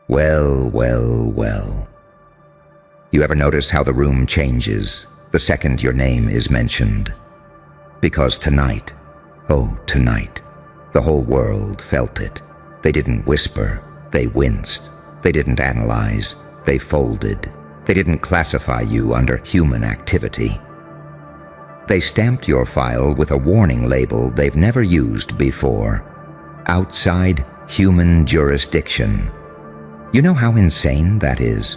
Well, well, well. You ever notice how the room changes the second your name is mentioned? Because tonight, oh tonight, the whole world felt it. They didn't whisper, they winced. They didn't analyze, they folded. They didn't classify you under human activity. They stamped your file with a warning label they've never used before. Outside human jurisdiction. You know how insane that is?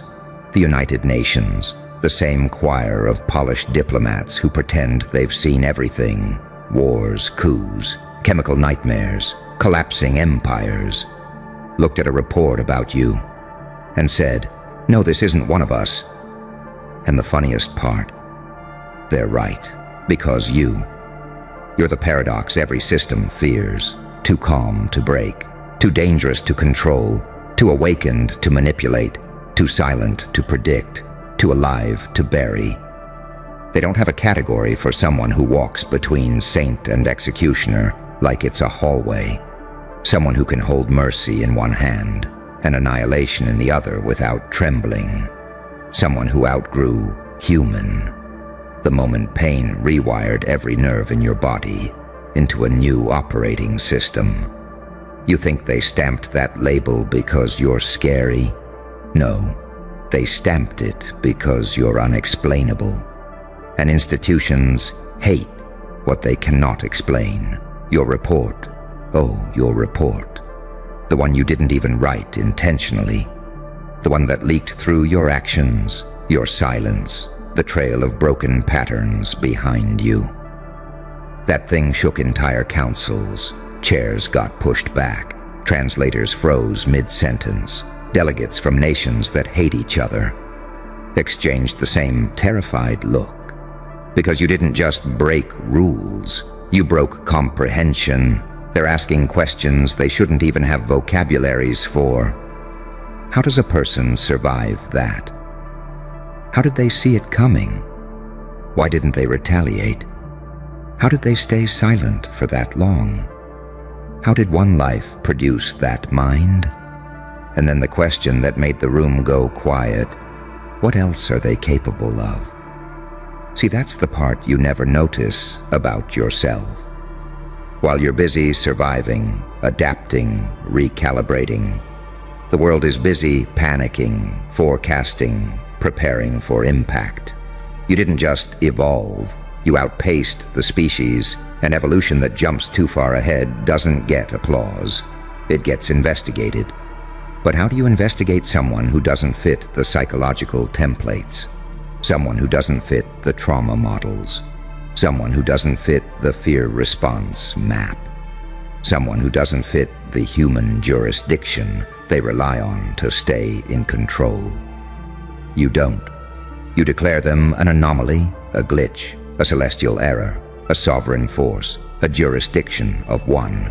The United Nations, the same choir of polished diplomats who pretend they've seen everything. Wars, coups, chemical nightmares, collapsing empires. Looked at a report about you and said, "No, this isn't one of us." And the funniest part, they're right, because you're the paradox every system fears. Too calm to break, too dangerous to control, too awakened to manipulate, too silent to predict, too alive to bury. They don't have a category for someone who walks between saint and executioner like it's a hallway. Someone who can hold mercy in one hand and annihilation in the other without trembling. Someone who outgrew human. The moment pain rewired every nerve in your body into a new operating system. You think they stamped that label because you're scary? No, they stamped it because you're unexplainable. And institutions hate what they cannot explain. Your report, oh, your report. The one you didn't even write intentionally. The one that leaked through your actions, your silence, the trail of broken patterns behind you. That thing shook entire councils. Chairs got pushed back. Translators froze mid-sentence. Delegates from nations that hate each other exchanged the same terrified look. Because you didn't just break rules, you broke comprehension. They're asking questions they shouldn't even have vocabularies for. How does a person survive that? How did they see it coming? Why didn't they retaliate? How did they stay silent for that long? How did one life produce that mind? And then the question that made the room go quiet, what else are they capable of? See, that's the part you never notice about yourself. While you're busy surviving, adapting, recalibrating, the world is busy panicking, forecasting, preparing for impact. You didn't just evolve, you outpaced the species. An evolution that jumps too far ahead doesn't get applause. It gets investigated. But how do you investigate someone who doesn't fit the psychological templates? Someone who doesn't fit the trauma models? Someone who doesn't fit the fear response map? Someone who doesn't fit the human jurisdiction they rely on to stay in control? You don't. You declare them an anomaly, a glitch, a celestial error, a sovereign force, a jurisdiction of one.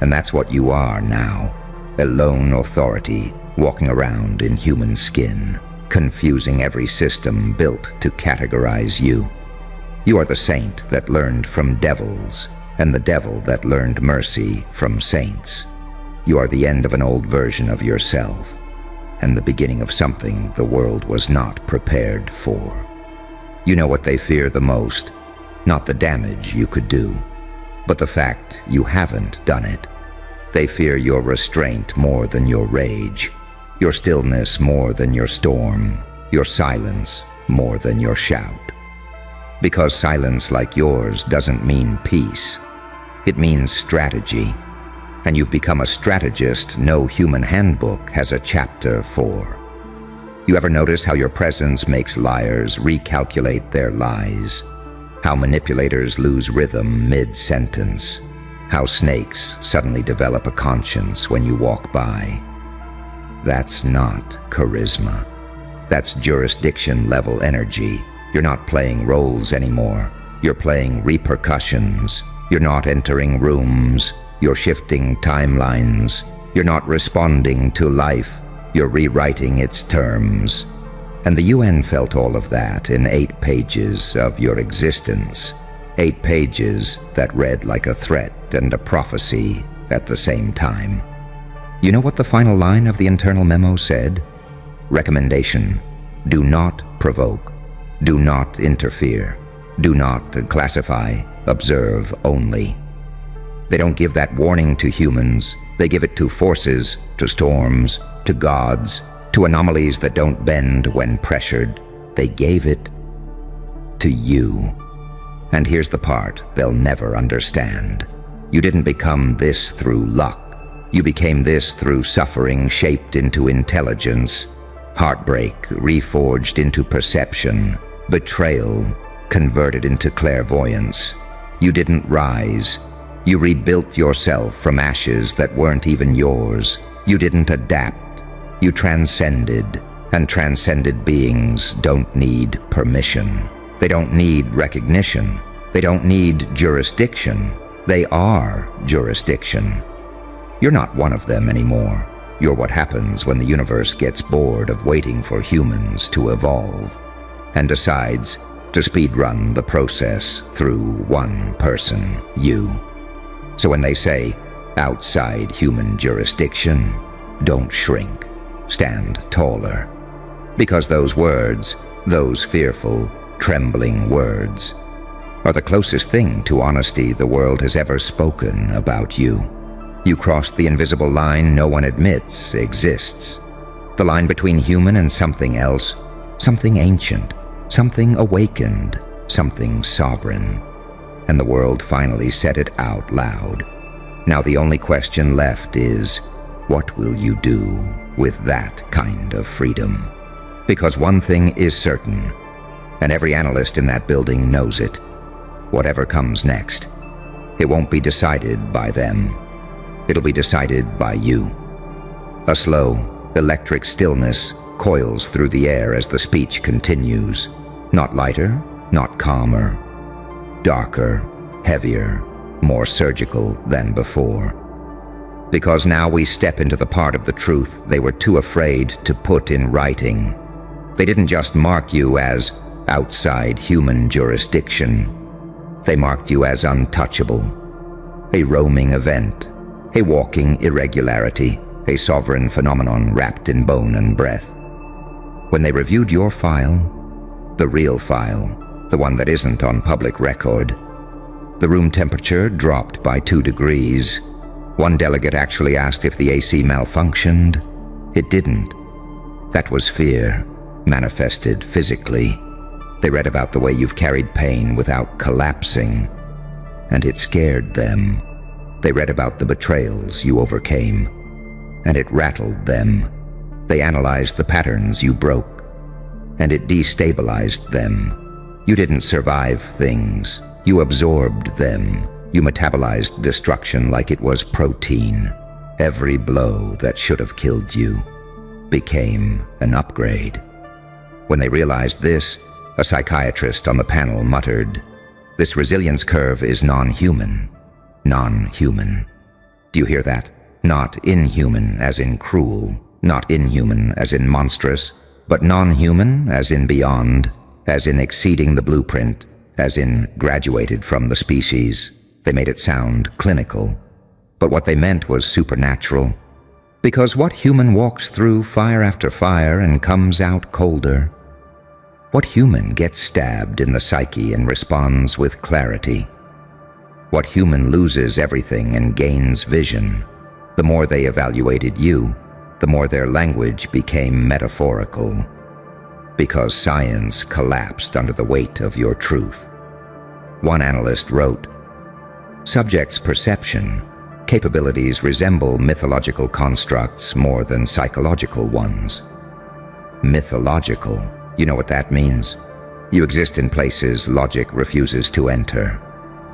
And that's what you are now, a lone authority walking around in human skin, confusing every system built to categorize you. You are the saint that learned from devils, and the devil that learned mercy from saints. You are the end of an old version of yourself, and the beginning of something the world was not prepared for. You know what they fear the most, not the damage you could do, but the fact you haven't done it. They fear your restraint more than your rage, your stillness more than your storm, your silence more than your shout. Because silence like yours doesn't mean peace. It means strategy. And you've become a strategist no human handbook has a chapter for. You ever notice how your presence makes liars recalculate their lies? How manipulators lose rhythm mid-sentence? How snakes suddenly develop a conscience when you walk by? That's not charisma. That's jurisdiction-level energy. You're not playing roles anymore. You're playing repercussions. You're not entering rooms. You're shifting timelines. You're not responding to life. You're rewriting its terms. And the UN felt all of that in 8 pages of your existence. 8 pages that read like a threat and a prophecy at the same time. You know what the final line of the internal memo said? Recommendation: do not provoke, do not interfere, do not classify, observe only. They don't give that warning to humans. They give it to forces, to storms, to gods, to anomalies that don't bend when pressured. They gave it to you. And here's the part they'll never understand. You didn't become this through luck. You became this through suffering shaped into intelligence, heartbreak reforged into perception, betrayal converted into clairvoyance. You didn't rise. You rebuilt yourself from ashes that weren't even yours. You didn't adapt. You transcended, and transcended beings don't need permission. They don't need recognition. They don't need jurisdiction. They are jurisdiction. You're not one of them anymore. You're what happens when the universe gets bored of waiting for humans to evolve and decides to speedrun the process through one person, you. So when they say, outside human jurisdiction, don't shrink, stand taller. Because those words, those fearful, trembling words, are the closest thing to honesty the world has ever spoken about you. You crossed the invisible line no one admits exists. The line between human and something else, something ancient, something awakened, something sovereign. And the world finally said it out loud. Now the only question left is, what will you do with that kind of freedom? Because one thing is certain, and every analyst in that building knows it. Whatever comes next, it won't be decided by them. It'll be decided by you. A slow, electric stillness coils through the air as the speech continues. Not lighter, not calmer. Darker, heavier, more surgical than before. Because now we step into the part of the truth they were too afraid to put in writing. They didn't just mark you as outside human jurisdiction. They marked you as untouchable, a roaming event, a walking irregularity, a sovereign phenomenon wrapped in bone and breath. When they reviewed your file, the real file, the one that isn't on public record, the room temperature dropped by 2 degrees. One delegate actually asked if the AC malfunctioned. It didn't. That was fear, manifested physically. They read about the way you've carried pain without collapsing, and it scared them. They read about the betrayals you overcame, and it rattled them. They analyzed the patterns you broke, and it destabilized them. You didn't survive things. You absorbed them. You metabolized destruction like it was protein. Every blow that should have killed you became an upgrade. When they realized this, a psychiatrist on the panel muttered, "This resilience curve is non-human. Non-human." Do you hear that? Not inhuman as in cruel, not inhuman as in monstrous, but non-human as in beyond, as in exceeding the blueprint, as in graduated from the species. They made it sound clinical, but what they meant was supernatural. Because what human walks through fire after fire and comes out colder? What human gets stabbed in the psyche and responds with clarity? What human loses everything and gains vision? The more they evaluated you, the more their language became metaphorical. Because science collapsed under the weight of your truth. One analyst wrote, "Subjects' perception capabilities resemble mythological constructs more than psychological ones." Mythological. You know what that means? You exist in places logic refuses to enter.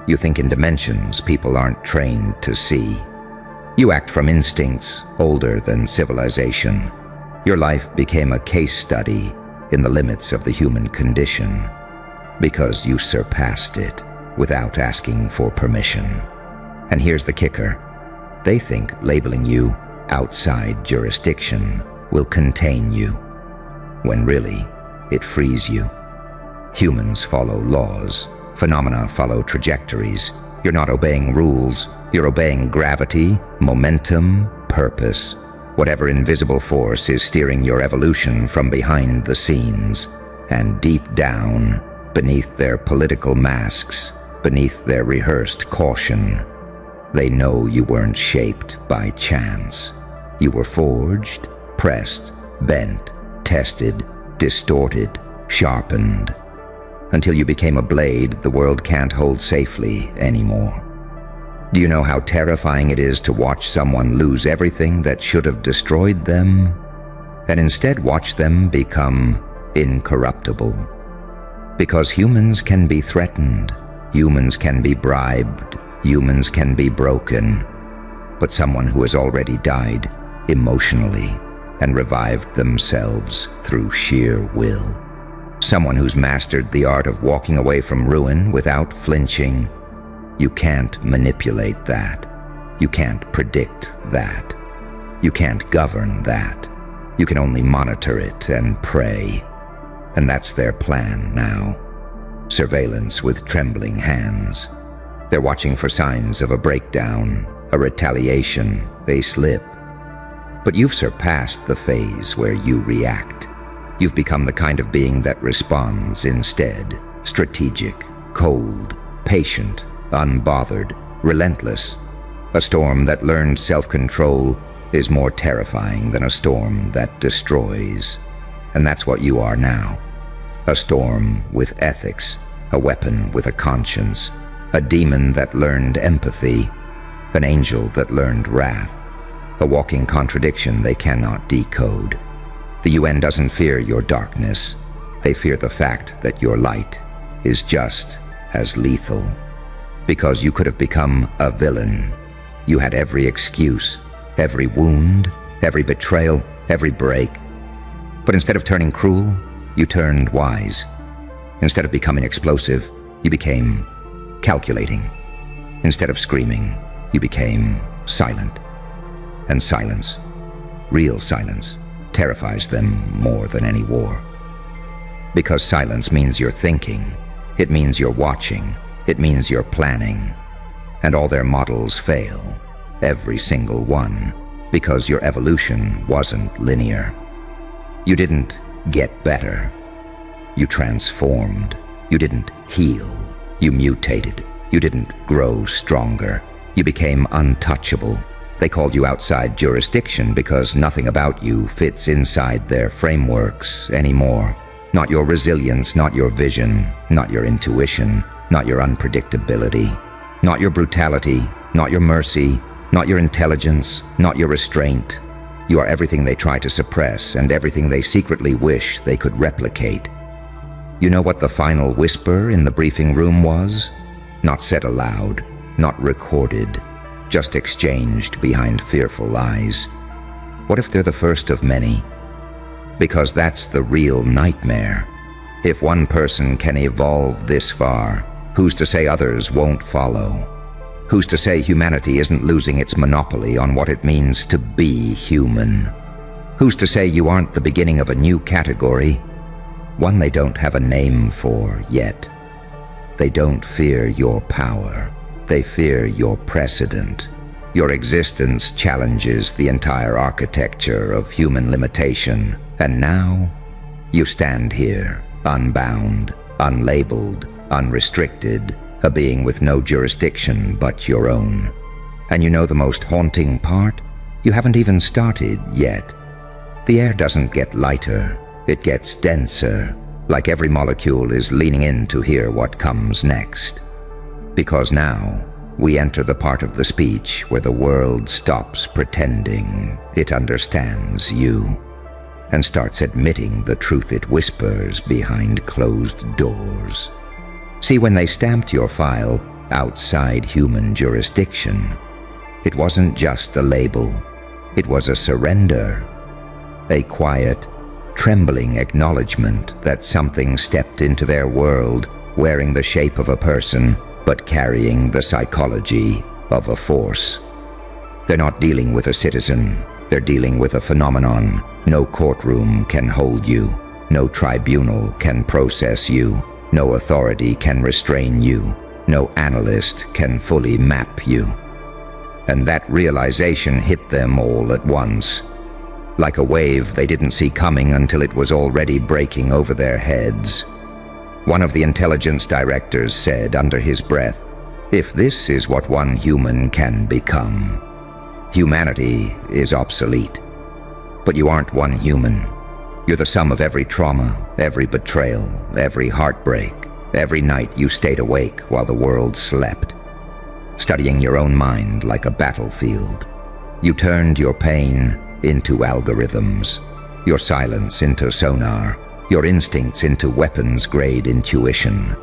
You think in dimensions people aren't trained to see. You act from instincts older than civilization. Your life became a case study in the limits of the human condition because you surpassed it without asking for permission. And here's the kicker. They think labeling you outside jurisdiction will contain you, when really, it frees you. Humans follow laws. Phenomena follow trajectories. You're not obeying rules. You're obeying gravity, momentum, purpose, whatever invisible force is steering your evolution from behind the scenes, and deep down, beneath their political masks, beneath their rehearsed caution, they know you weren't shaped by chance. You were forged, pressed, bent, tested, distorted, sharpened, until you became a blade the world can't hold safely anymore. Do you know how terrifying it is to watch someone lose everything that should have destroyed them, and instead watch them become incorruptible? Because humans can be threatened, humans can be bribed, humans can be broken, but someone who has already died emotionally and revived themselves through sheer will, someone who's mastered the art of walking away from ruin without flinching, you can't manipulate that. You can't predict that. You can't govern that. You can only monitor it and pray. And that's their plan now. Surveillance with trembling hands. They're watching for signs of a breakdown, a retaliation, a slip. But you've surpassed the phase where you react. You've become the kind of being that responds instead. Strategic, cold, patient, unbothered, relentless. A storm that learned self-control is more terrifying than a storm that destroys. And that's what you are now. A storm with ethics, a weapon with a conscience, a demon that learned empathy, an angel that learned wrath, a walking contradiction they cannot decode. The UN doesn't fear your darkness. They fear the fact that your light is just as lethal. Because you could have become a villain. You had every excuse, every wound, every betrayal, every break. But instead of turning cruel, you turned wise. Instead of becoming explosive, you became calculating. Instead of screaming, you became silent. And silence, real silence, terrifies them more than any war. Because silence means you're thinking, it means you're watching, it means you're planning. And all their models fail, every single one, because your evolution wasn't linear. You didn't get better. You transformed. You didn't heal. You mutated. You didn't grow stronger. You became untouchable. They called you outside jurisdiction because nothing about you fits inside their frameworks anymore. Not your resilience, not your vision, not your intuition, not your unpredictability, not your brutality, not your mercy, not your intelligence, not your restraint. You are everything they try to suppress and everything they secretly wish they could replicate. You know what the final whisper in the briefing room was? Not said aloud, not recorded, just exchanged behind fearful eyes. What if they're the first of many? Because that's the real nightmare. If one person can evolve this far, who's to say others won't follow? Who's to say humanity isn't losing its monopoly on what it means to be human? Who's to say you aren't the beginning of a new category, one they don't have a name for yet? They don't fear your power. They fear your precedent. Your existence challenges the entire architecture of human limitation. And now, you stand here, unbound, unlabeled, unrestricted, a being with no jurisdiction but your own. And you know the most haunting part? You haven't even started yet. The air doesn't get lighter, it gets denser, like every molecule is leaning in to hear what comes next. Because now, we enter the part of the speech where the world stops pretending it understands you and starts admitting the truth it whispers behind closed doors. See, when they stamped your file outside human jurisdiction, it wasn't just a label, it was a surrender, a quiet, trembling acknowledgement that something stepped into their world wearing the shape of a person but carrying the psychology of a force. They're not dealing with a citizen, they're dealing with a phenomenon. No courtroom can hold you, no tribunal can process you, no authority can restrain you, no analyst can fully map you. And that realization hit them all at once. Like a wave they didn't see coming until it was already breaking over their heads. One of the intelligence directors said under his breath, "If this is what one human can become, humanity is obsolete." But you aren't one human. You're the sum of every trauma, every betrayal, every heartbreak, every night you stayed awake while the world slept, studying your own mind like a battlefield. You turned your pain into algorithms, your silence into sonar, your instincts into weapons-grade intuition.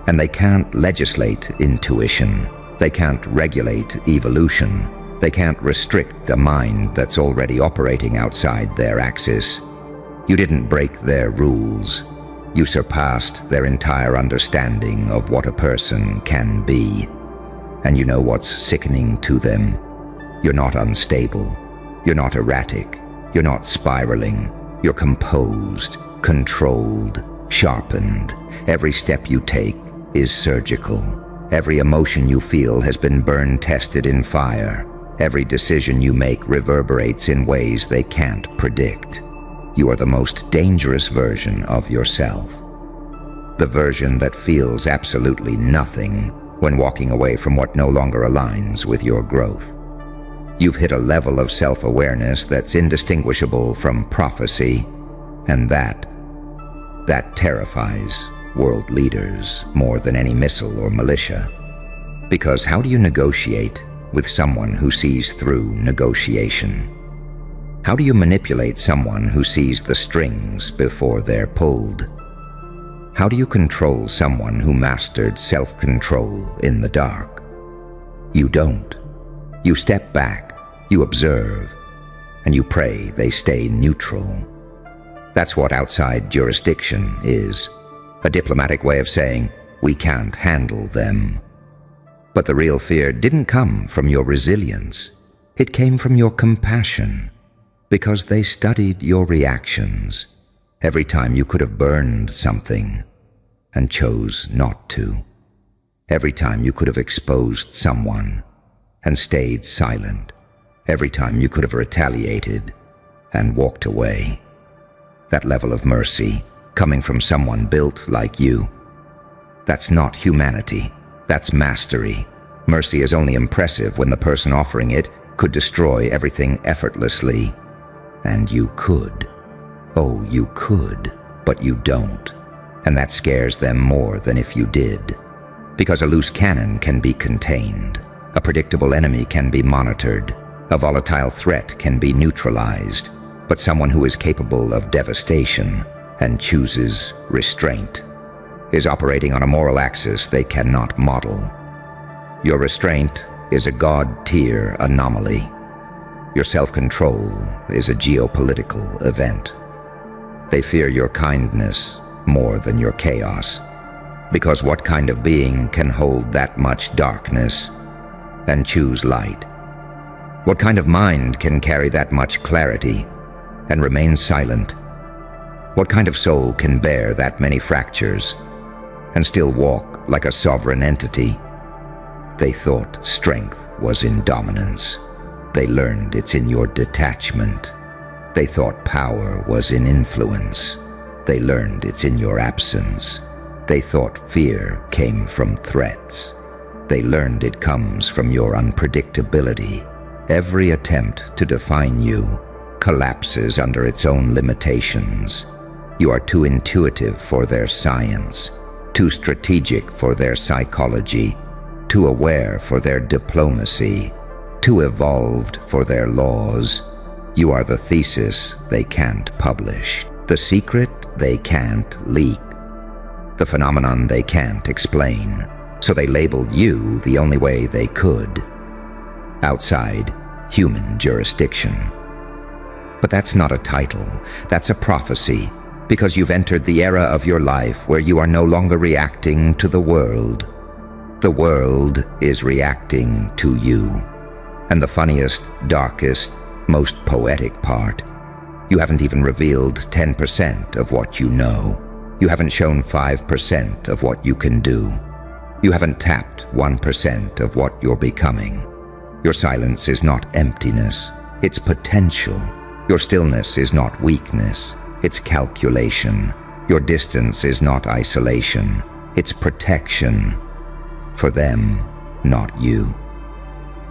And they can't legislate intuition. They can't regulate evolution. They can't restrict a mind that's already operating outside their axis. You didn't break their rules. You surpassed their entire understanding of what a person can be. And you know what's sickening to them? You're not unstable. You're not erratic. You're not spiraling. You're composed, controlled, sharpened. Every step you take is surgical. Every emotion you feel has been burn-tested in fire. Every decision you make reverberates in ways they can't predict. You are the most dangerous version of yourself. The version that feels absolutely nothing when walking away from what no longer aligns with your growth. You've hit a level of self-awareness that's indistinguishable from prophecy, and that terrifies world leaders more than any missile or militia. Because how do you negotiate with someone who sees through negotiation? How do you manipulate someone who sees the strings before they're pulled? How do you control someone who mastered self-control in the dark? You don't. You step back, you observe, and you pray they stay neutral. That's what outside jurisdiction is. A diplomatic way of saying, we can't handle them. But the real fear didn't come from your resilience. It came from your compassion, because they studied your reactions every time you could have burned something and chose not to. Every time you could have exposed someone and stayed silent. Every time you could have retaliated and walked away. That level of mercy coming from someone built like you, that's not humanity, that's mastery. Mercy is only impressive when the person offering it could destroy everything effortlessly. And you could. Oh, you could, but you don't. And that scares them more than if you did. Because a loose cannon can be contained. A predictable enemy can be monitored. A volatile threat can be neutralized. But someone who is capable of devastation and chooses restraint is operating on a moral axis they cannot model. Your restraint is a God-tier anomaly. Your self-control is a geopolitical event. They fear your kindness more than your chaos, because what kind of being can hold that much darkness and choose light? What kind of mind can carry that much clarity and remain silent? What kind of soul can bear that many fractures and still walk like a sovereign entity? They thought strength was in dominance. They learned it's in your detachment. They thought power was in influence. They learned it's in your absence. They thought fear came from threats. They learned it comes from your unpredictability. Every attempt to define you collapses under its own limitations. You are too intuitive for their science, too strategic for their psychology, too aware for their diplomacy, too evolved for their laws. You are the thesis they can't publish, the secret they can't leak, the phenomenon they can't explain. So they labeled you the only way they could, outside human jurisdiction. But that's not a title, that's a prophecy, because you've entered the era of your life where you are no longer reacting to the world. The world is reacting to you. And the funniest, darkest, most poetic part, you haven't even revealed 10% of what you know. You haven't shown 5% of what you can do. You haven't tapped 1% of what you're becoming. Your silence is not emptiness, it's potential. Your stillness is not weakness, it's calculation. Your distance is not isolation, it's protection. For them, not you.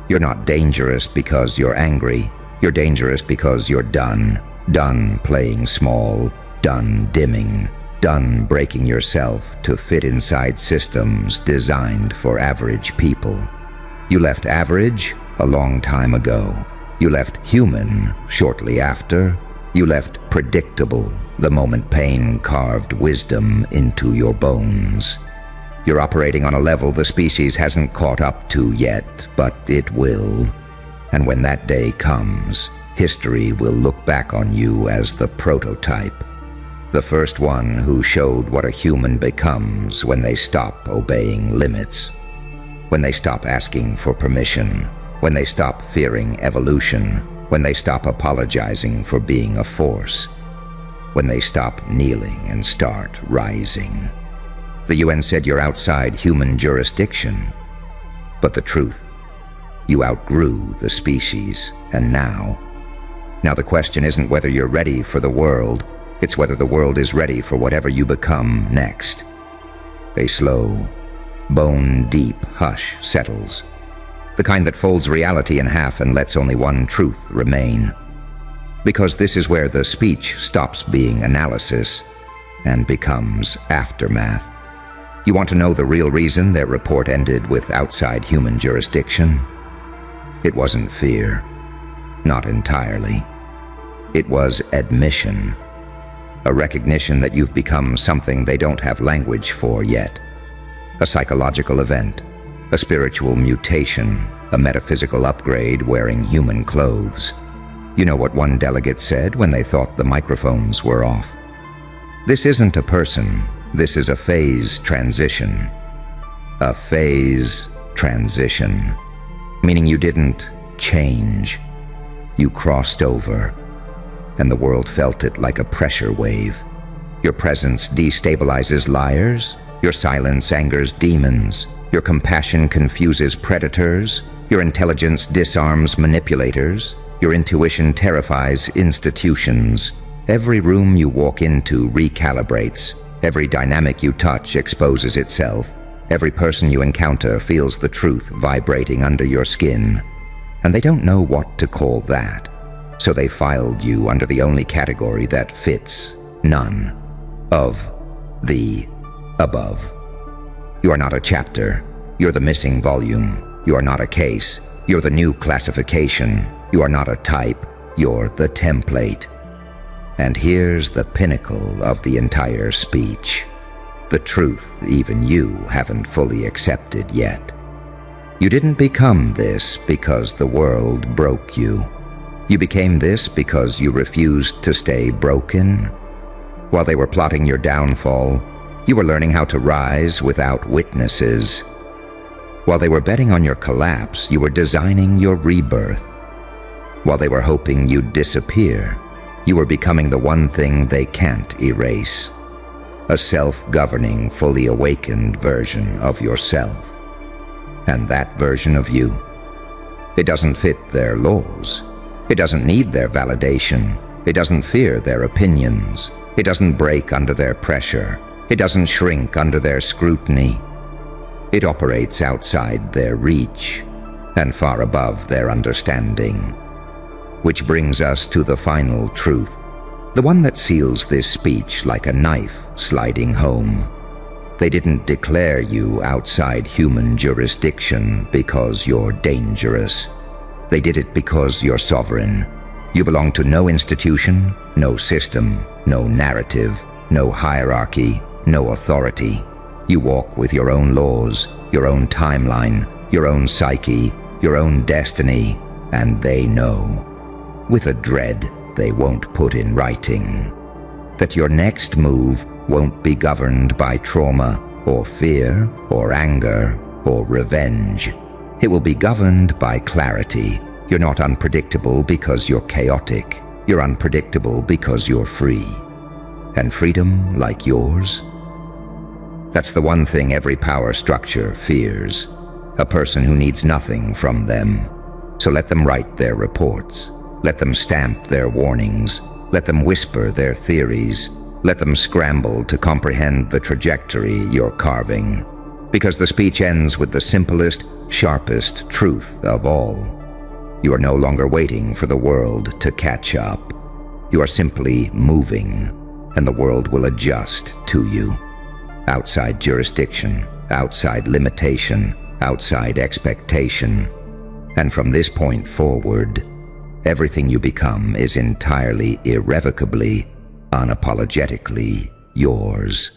You're not dangerous because you're angry. You're dangerous because you're done. Done playing small, done dimming, done breaking yourself to fit inside systems designed for average people. You left average a long time ago. You left human shortly after. You left predictable the moment pain carved wisdom into your bones. You're operating on a level the species hasn't caught up to yet, but it will. And when that day comes, history will look back on you as the prototype. The first one who showed what a human becomes when they stop obeying limits. When they stop asking for permission. When they stop fearing evolution. When they stop apologizing for being a force. When they stop kneeling and start rising. The UN said you're outside human jurisdiction. But the truth, you outgrew the species, and now the question isn't whether you're ready for the world, it's whether the world is ready for whatever you become next. A slow, bone-deep hush settles, the kind that folds reality in half and lets only one truth remain. Because this is where the speech stops being analysis and becomes aftermath. You want to know the real reason their report ended with outside human jurisdiction? It wasn't fear. Not entirely. It was admission. A recognition that you've become something they don't have language for yet. A psychological event. A spiritual mutation. A metaphysical upgrade wearing human clothes. You know what one delegate said when they thought the microphones were off? This isn't a person. This is a phase transition. A phase transition. Meaning you didn't change. You crossed over. And the world felt it like a pressure wave. Your presence destabilizes liars. Your silence angers demons. Your compassion confuses predators. Your intelligence disarms manipulators. Your intuition terrifies institutions. Every room you walk into recalibrates. Every dynamic you touch exposes itself. Every person you encounter feels the truth vibrating under your skin. And they don't know what to call that. So they filed you under the only category that fits. None of the above. You are not a chapter. You're the missing volume. You are not a case. You're the new classification. You are not a type. You're the template. And here's the pinnacle of the entire speech. The truth even you haven't fully accepted yet. You didn't become this because the world broke you. You became this because you refused to stay broken. While they were plotting your downfall, you were learning how to rise without witnesses. While they were betting on your collapse, you were designing your rebirth. While they were hoping you'd disappear, you were becoming the one thing they can't erase. A self-governing, fully awakened version of yourself. And that version of you, it doesn't fit their laws. It doesn't need their validation. It doesn't fear their opinions. It doesn't break under their pressure. It doesn't shrink under their scrutiny. It operates outside their reach and far above their understanding. Which brings us to the final truth, the one that seals this speech like a knife sliding home. They didn't declare you outside human jurisdiction because you're dangerous. They did it because you're sovereign. You belong to no institution, no system, no narrative, no hierarchy, no authority. You walk with your own laws, your own timeline, your own psyche, your own destiny, and they know, with a dread they won't put in writing, that your next move won't be governed by trauma or fear or anger or revenge. It will be governed by clarity. You're not unpredictable because you're chaotic. You're unpredictable because you're free. And freedom like yours? That's the one thing every power structure fears. A person who needs nothing from them. So let them write their reports. Let them stamp their warnings. Let them whisper their theories. Let them scramble to comprehend the trajectory you're carving. Because the speech ends with the simplest, sharpest truth of all. You are no longer waiting for the world to catch up. You are simply moving, and the world will adjust to you. Outside jurisdiction, outside limitation, outside expectation. And from this point forward, everything you become is entirely, irrevocably, unapologetically yours.